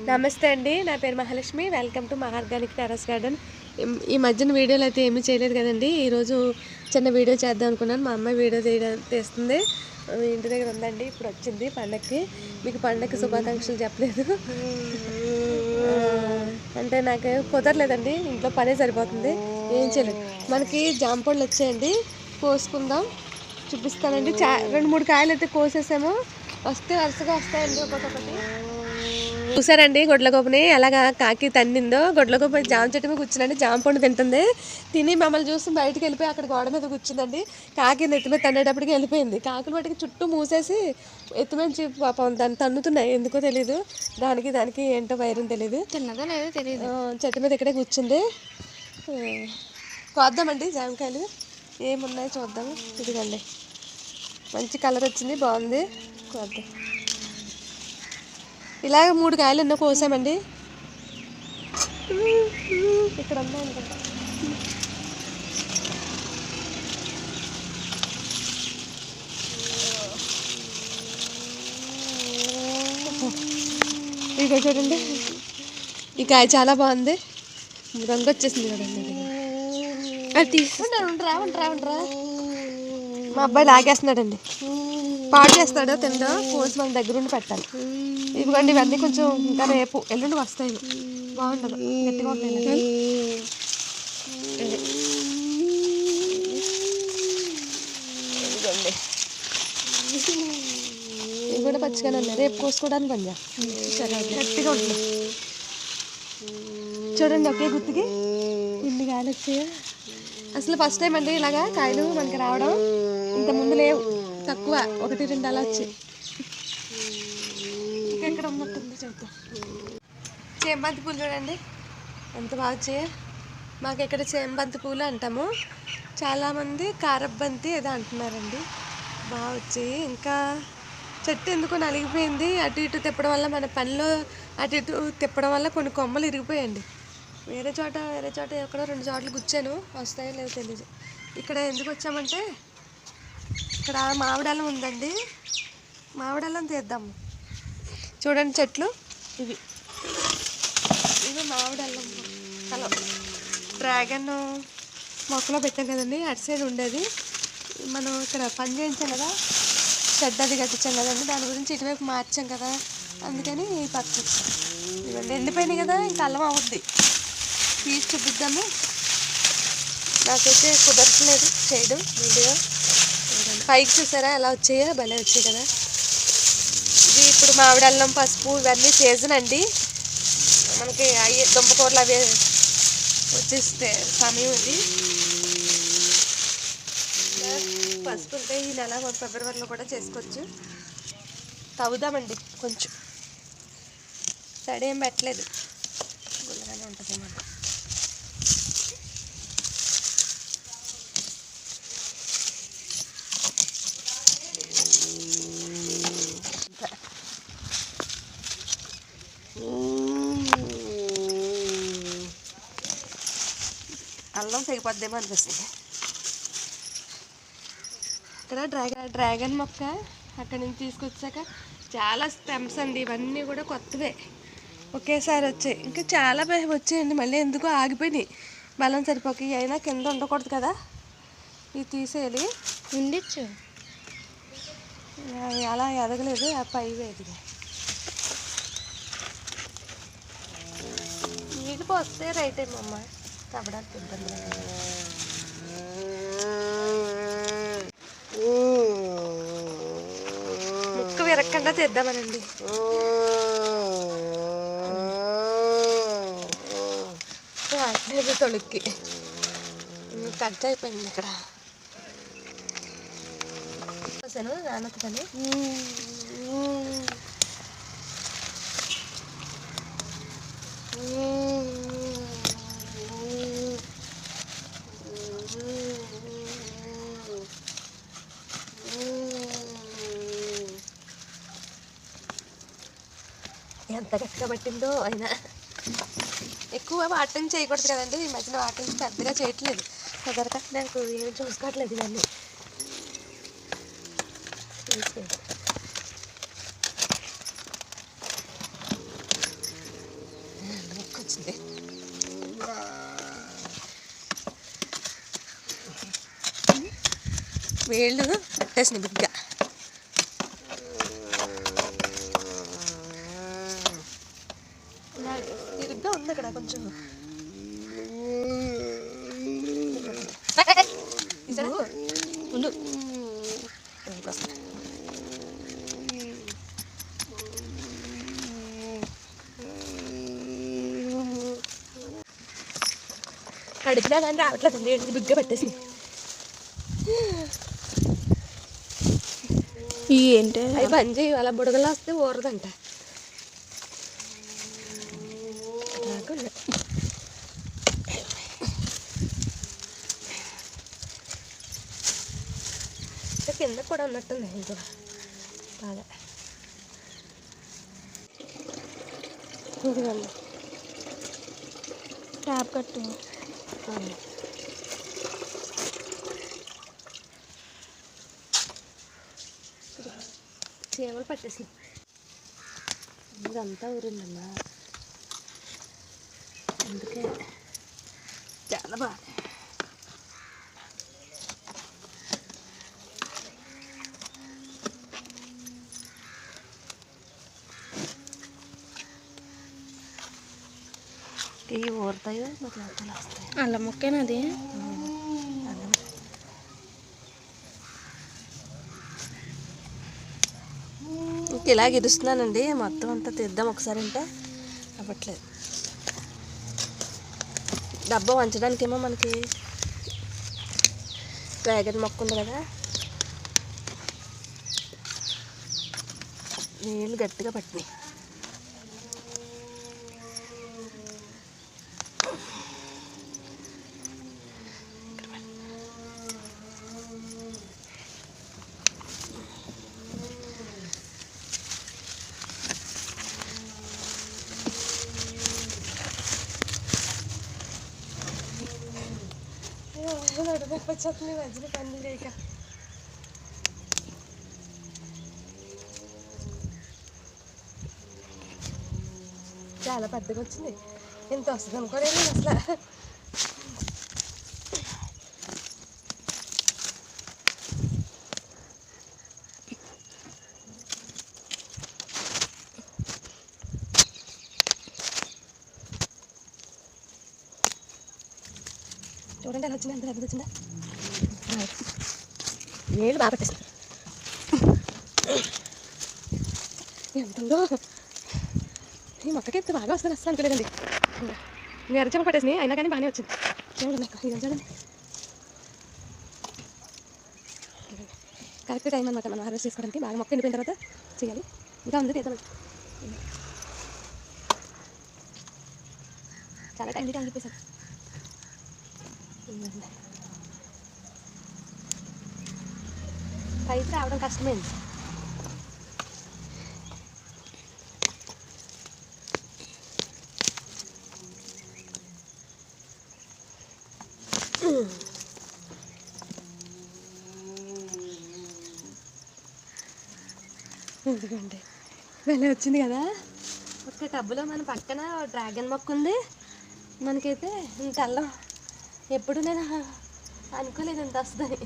నమస్తే అండి, నా పేరు Mahalakshmi. Welcome to organic terrace garden. ఈ మధ్యన వీడియోలు అయితే ఏమీ చేయలేదు కదండి. ఈరోజు చిన్న వీడియో చేద్దాం అనుకున్నాను. మా అమ్మాయి వీడియో తీస్తుంది, ఇంటి దగ్గర ఉందండి. ఇప్పుడు వచ్చింది పండగకి. మీకు పండగకి శుభాకాంక్షలు చెప్పలేదు అంటే నాకు కుదరలేదండి, ఇంట్లో పనే సరిపోతుంది, ఏం చేయలేదు. మనకి జాంపళ్ళు వచ్చాయండి, కోసుకుందాం, చూపిస్తానండి. 2-3 కాయలు అయితే కోసేసాము, వస్తే వరుసగా వస్తాయండి ఒక్కొక్కటి. చూసారండి గొడ్లగోపని ఎలాగా కాకి తన్నిందో. గొడ్లగోప జామ చెట్టు మీద కూర్చుందండి, జామ పండు తింటుంది. తిని మమ్మల్ని చూసి బయటకు వెళ్ళిపోయి అక్కడ గోడ మీద కూర్చుందండి. కాకి నెత్తి మీద తన్నేటప్పటికి వెళ్ళిపోయింది. కాకులు వాటికి చుట్టూ మూసేసి ఎత్తుమంచి పాపం దాన్ని తన్నుతున్నాయి, ఎందుకో తెలీదు. దానికి ఏంటో వైరం తెలియదు, తిన్నదో లేదో తెలియదు. చెట్టు మీద ఇక్కడే కూర్చుంది. కోద్దామండి జామకాయలు, ఏమున్నాయో చూద్దాము. ఇదిగండి, మంచి కలర్ వచ్చింది, బాగుంది, కోద్దాం. ఇలాగ 3 కాయలు ఎన్నో కోసామండి. ఇక్కడ ఉన్నాయి అనుకుంటా. ఇక చూడండి, ఈ కాయ చాలా బాగుంది, రంగు వచ్చేసింది చూడండి. అది తీసుకుంటా, ఉండరా. మా అబ్బాయి లాగేస్తున్నాడండి, పాడు చేస్తాడో తిండో, కోసి మన దగ్గర ఉండి పెట్టాలి. ఇదిగోండి, ఇవన్నీ కొంచెం ఇంకా రేపు ఎల్లుండి వస్తాయి, బాగుండదు, గట్టిగా ఉంటాయి. ఇదిగోండి, ఇవి కూడా పచ్చిగానే ఉన్నాయి, రేపు కోసుకోవడానికి పనిచా, గట్టిగా ఉంటుంది. చూడండి, ఒకే గుర్తుకి ఇన్ని కాయలు వచ్చాయా. అసలు ఫస్ట్ టైం అండి ఇలాగా కాయలు మనకి రావడం, ఇంత ముందు లేవు, తక్కువ, 1-2 అలా వచ్చాయి. ఇంకెక్కడ ఉన్నట్టుంది చూద్దాం. చేంబంతి పూలు చూడండి ఎంత బాగా వచ్చాయో. మాకు ఇక్కడ చేంబంతి పూలు అంటాము, చాలామంది కారబ్బంతి ఏదో అంటున్నారండి. బాగా వచ్చాయి. ఇంకా చెట్టు ఎందుకో నలిగిపోయింది, అటు ఇటు తిప్పడం వల్ల, మన పనిలో అటు ఇటు తిప్పడం వల్ల కొన్ని కొమ్మలు ఇరిగిపోయండి. వేరే చోట ఎక్కడో 2 చోట్ల గుచ్చాను, వస్తాయో లేదో తెలియదు. ఇక్కడ ఎందుకు వచ్చామంటే ఇక్కడ మామిడల్లం ఉందండి, మామిడల్లం తీద్దాము. చూడండి చెట్లు ఇవి మామిడల్లం. హలో, డ్రాగన్ మొక్కలో పెట్టాం కదండి, అటు సైడ్ ఉండేది. మనం ఇక్కడ పని చేయించాం కదా, షెడ్ అది కట్టించాం కదండి, దాని గురించి ఇటువైపు మార్చాం కదా, అందుకని పచ్చ ఇవన్నీ ఎండిపోయినాయి కదా, ఇంకా అల్లం అవుద్ది. తీసి చూపిద్దాము. నాకైతే కుదరట్లేదు చేయడం వీడియో. పైకి చూసారా ఎలా వచ్చాయో, భలే వచ్చాయి కదా. ఇది ఇప్పుడు మామిడి అల్లం, పసుపు ఇవన్నీ సీజన్ అండి, మనకి అవి దుంపకూరలు అవి వచ్చేస్తే సమయం ఇది. పసుపు ఉంటే ఈ నెల ఫిబ్రవరిలో కూడా చేసుకోవచ్చు. తవ్వుదామండి, కొంచెం తడి ఏం పెట్టలేదు, గుల్లగానే ఉంటుంది మనం. అల్లం తెగిపోద్దేమో అనిపిస్తుంది. ఇక్కడ డ్రాగన్ మొక్క అక్కడి నుంచి తీసుకొచ్చాక చాలా స్టెమ్స్ అండి, ఇవన్నీ కూడా కొత్తవే ఒకేసారి వచ్చాయి. ఇంకా చాలా భయం వచ్చాయండి, మళ్ళీ ఎందుకో ఆగిపోయినాయి, బలం సరిపోక. అయినా కింద ఉండకూడదు కదా, ఇవి తీసేయాలి. ఉండొచ్చు, అలా ఎదగలేదు, ఆ పైవే ఎదిగా. నీళ్ళు పోస్తే రైట్ ఏమమ్మా, తవ్వడానికి ఇబ్బంది. ముక్క విరక్కుండా తెద్దామనండి. తొలిక్కి కట్ అయిపోయింది ఇక్కడ, నానొక్కని. ఎంత గట్టిగా పట్టిందో. అయినా ఎక్కువ వాటిని చేయకూడదు కదండి, ఈ మధ్యన వాటిని పెద్దగా చేయట్లేదు, కుదరక నాకు ఏమి చూసుకోవట్లేదు ఇవన్నీ. వచ్చింది. వేళ్ళు పట్టేసినాయి బిగ్గా. తిరుగ్గా ఉంది అక్కడ కొంచెం. ఉండు కడిపినా కానీ రావట్లేదు. ఏంటి బిగ్గా పెట్టేసి. ఏంటి అవి పని చేయి, అలా బుడగలు వస్తే ఊరదంట. కింద కూడా ఉన్నట్టుంది ఇంకో బాగా. ఇదిగోండి ట్యాప్ కట్టు. చీమలు పట్టేసి ఇదంతా ఊరిందమ్మా. అందుకే చాలా బాగా. ఇవి ఊరుతాయో మరి లోపల వస్తాయి. అల్లం ముక్కేనది. ఇంక ఇలాగ ఇరుస్తున్నానండి. మొత్తం అంతా తీద్దాం ఒకసారి అంటే అవ్వట్లేదు. డబ్బా వంచడానికేమో మనకి డ్రాగన్ మొక్క ఉంది కదా, నీళ్ళు గట్టిగా పట్టినాయి. వచ్చేస్తుంది మధ్యలో పని లేక. చాలా పెద్దగా వచ్చింది. ఎంత వస్తుంది అనుకోలేదు అసలు. చూడండి ఎలా వచ్చింది, ఎంత పెద్దది వచ్చిందా. నీళ్ళు బాగా పెట్టేసింది. ఎంత ఉందో ఈ మొక్కకి ఎంత బాగా వస్తుంది అసలు అనుకోలేదండి. నేను ఎర్రచెమ్మ పట్టేసినాయి అయినా కానీ బాగానే వచ్చింది. చూడండి ఇది చూడండి కరెక్ట్ టైం అనమాట మనం హార్వెస్ట్ చేసుకోవడానికి. బాగా మొక్క ఎండిపోయిన తర్వాత చేయాలి. ఇంకా ఉంది తీద్దాం. చాలా టైం అని చెప్పేసారు. పైకి రావడం కష్టమైంది. ఎందుకంటే వెళ్ళి వచ్చింది కదా. ఒక టబ్బులో మన పక్కన డ్రాగన్ మొక్క ఉంది. మనకైతే ఇంత అల్లం ఎప్పుడు నేను అనుకోలేదు ఇంత వస్తుందని.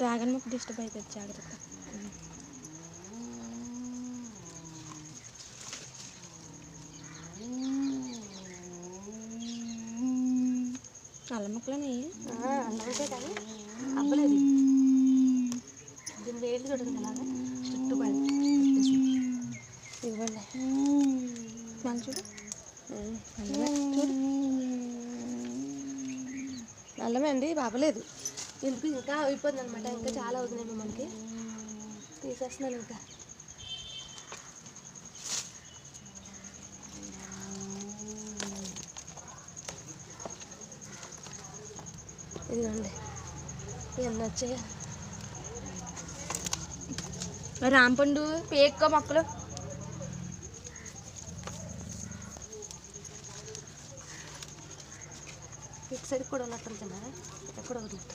డ్రాగన్ ముక్క డిస్టర్బ్ అవుతుంది, జాగ్రత్త. అల్లం ముక్కలని అల్లమైతే కానీ అవ్వలేదు. దీని వేళ్ళు చూడండి అలాగా చుట్టుపడి ఇవ్వండి. మన చూడు అల్లమే చూడు, అల్లమే అండి బాబలేదు. ఎందుకు ఇంకా అయిపోయింది అనమాట. ఇంకా చాలా అవుతున్నాయి మనకి. తీసేస్తున్నాను ఇంకా. ఇదిగోండి ఎన్ని వచ్చాయో. రాంపండు పేక్క మొక్కలు ఇటు సైడ్ కూడా ఉన్నట్టుంటున్నారా? ఇక్కడ కూడా ఉన్నట్టుంది.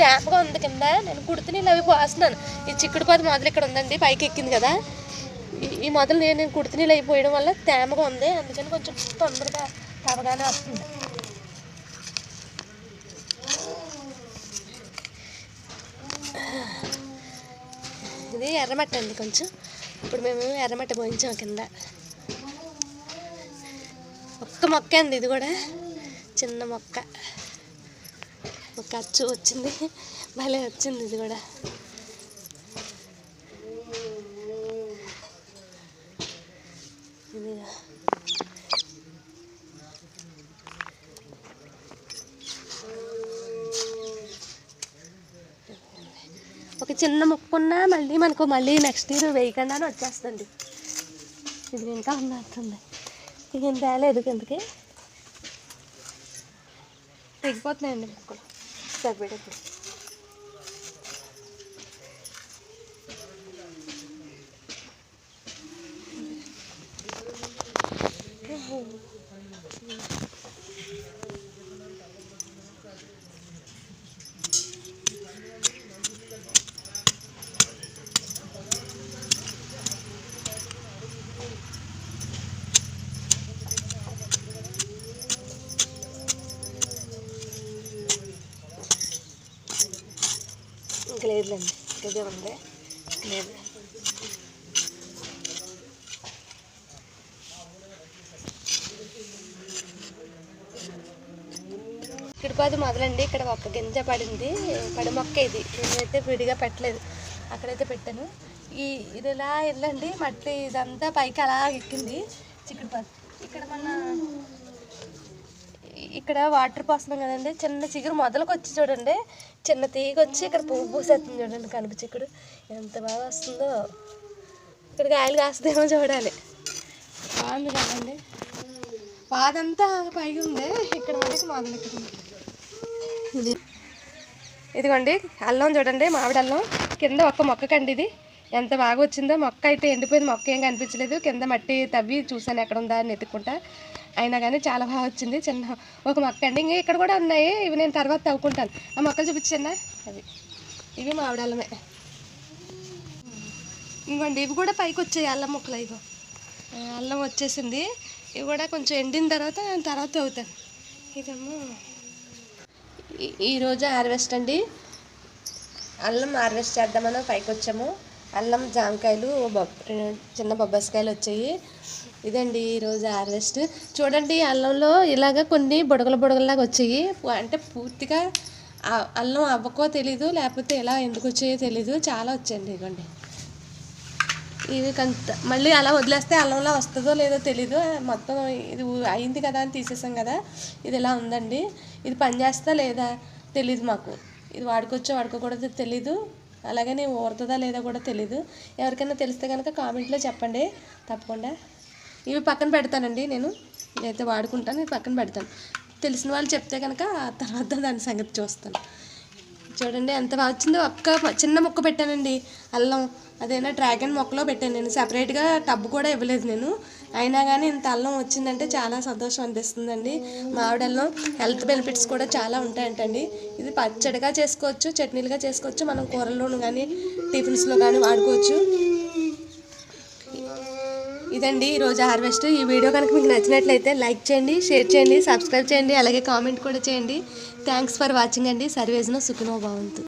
తేపగా ఉంది కింద. నేను కుడితి నీళ్ళు అవి పోస్తున్నాను. ఈ చిక్కుడుపాదు మొదలు ఇక్కడ ఉందండి, పైకి ఎక్కింది కదా, ఈ మొదలు నేను కుడితి నీళ్ళు అవి పోయడం వల్ల తేమగా ఉంది, అందుకని కొంచెం తొందరగా తవగానే వస్తుంది. ఇది ఎర్రమట్టి అండి కొంచెం. ఇప్పుడు మేము ఎర్రమట్టి పోయించాం కింద. ఒక్క మొక్క అండి, ఇది కూడా చిన్న మొక్క, ఒక అచ్చు వచ్చింది, భలే వచ్చింది ఇది కూడా. ఇది ఒక చిన్న మొక్క ఉన్నా మళ్ళీ మనకు మళ్ళీ నెక్స్ట్ ఇయర్ వేయకుండానే వచ్చేస్తుంది. ఇది ఇంకా ఉన్నట్టుంది, ఇది ఏం తేలేదు కిందకి, తెగిపోతున్నాయండి మొక్కలు తగ్గబెట్టేప్పుడు. ఇంకా లేదులేండి, ఇదే ఉంది, లేదు. చిక్కుడుపాదు మొదలండి, ఇక్కడ ఒక్క గింజ పడింది, పడి మొక్క ఇది. నేనైతే విడిగా పెట్టలేదు, అక్కడైతే పెట్టాను. ఇది ఇలా వెళ్ళండి, మట్టి ఇదంతా పైకి అలా ఎక్కింది చిక్కుడుపాదు. ఇక్కడ వాటర్ పోస్తున్నాం కదండి, చిన్న చిగురు మొదలకు వచ్చి చూడండి, చిన్న తీగ వచ్చి ఇక్కడ పువ్వు పూసేస్తుంది చూడండి, కనుక చిక్కుడు ఎంత బాగా వస్తుందో. ఇక్కడ కాయలు కాస్తుందేమో చూడాలి. బాగుంది కదండి, పాదంతా పైకి ఉంది, ఇక్కడ వరకు మొదలెక్కుతుంది. ఇదిగోండి అల్లం చూడండి, మామిడి అల్లం కింద ఒక్క మొక్క కండి, ఇది ఎంత బాగా వచ్చిందో. మొక్క అయితే ఎండిపోయింది, మొక్క ఏం కనిపించలేదు, కింద మట్టి తవ్వి చూసాను ఎక్కడ ఉందా అని ఎత్తుక్కుంటా, అయినా కానీ చాలా బాగా వచ్చింది. చిన్న ఒక మొక్క అండి, ఇంకా ఇక్కడ కూడా ఉన్నాయి, ఇవి నేను తర్వాత తవ్వుకుంటాను. ఆ మొక్కలు చూపించాను, అవి ఇవి మామిడి అల్లమే. ఇంకోండి ఇవి కూడా పైకి వచ్చాయి అల్లం మొక్కలు, ఇగో అల్లం వచ్చేసింది. ఇవి కూడా కొంచెం ఎండిన తర్వాత తవ్వుతాను. ఇదేమో ఈరోజు హార్వెస్ట్ అండి, అల్లం హార్వెస్ట్ చేద్దామని పైకి వచ్చాము. అల్లం, జామకాయలు, చిన్న బొబ్బాసికాయలు వచ్చాయి. ఇదండి ఈరోజు హార్వెస్ట్. చూడండి అల్లంలో ఇలాగ కొన్ని బుడగలలాగా వచ్చాయి, అంటే పూర్తిగా అల్లం అవ్వకో తెలీదు, లేకపోతే ఎలా ఎందుకు వచ్చాయో తెలీదు, చాలా వచ్చాయండి. ఇవ్వండి ఇవి మళ్ళీ అలా వదిలేస్తే అల్లంలో వస్తుందో లేదో తెలీదు. మొత్తం ఇది అయింది కదా అని తీసేసాం కదా, ఇది ఇలా ఉందండి. ఇది పనిచేస్తా లేదా తెలీదు మాకు, ఇది వాడుకోవచ్చో వాడుకోకూడదో తెలీదు, అలాగని ఊరుతుందా లేదా కూడా తెలీదు. ఎవరికైనా తెలిస్తే కనుక కామెంట్లో చెప్పండి తప్పకుండా. ఇవి పక్కన పెడతానండి, నేను ఇదైతే వాడుకుంటాను, ఇది పక్కన పెడతాను. తెలిసిన వాళ్ళు చెప్తే కనుక తర్వాత దాని సంగతి చూస్తాను. చూడండి ఎంత బాగా వచ్చిందో. ఒక్క చిన్న మొక్క పెట్టానండి అల్లం, అదైనా డ్రాగన్ మొక్కలో పెట్టాను నేను, సపరేట్గా టబ్బు కూడా ఇవ్వలేదు నేను. అయినా కానీ ఇంత అల్లం వచ్చిందంటే చాలా సంతోషం అనిపిస్తుందండి. మామిడి అల్లం హెల్త్ బెనిఫిట్స్ కూడా చాలా ఉంటాయంటండి. ఇది పచ్చడిగా చేసుకోవచ్చు, చట్నీలుగా చేసుకోవచ్చు, మనం కూరల్లోనూ కానీ టిఫిన్స్లో కానీ వాడుకోవచ్చు. ఇదండి ఈరోజు హార్వెస్ట్. ఈ వీడియో కనుక మీకు నచ్చినట్లయితే లైక్ చేయండి, షేర్ చేయండి, సబ్స్క్రైబ్ చేయండి, అలాగే కామెంట్ కూడా చేయండి. థ్యాంక్స్ ఫర్ వాచింగ్ అండి. సర్వేజనో సుఖినో భవంతు.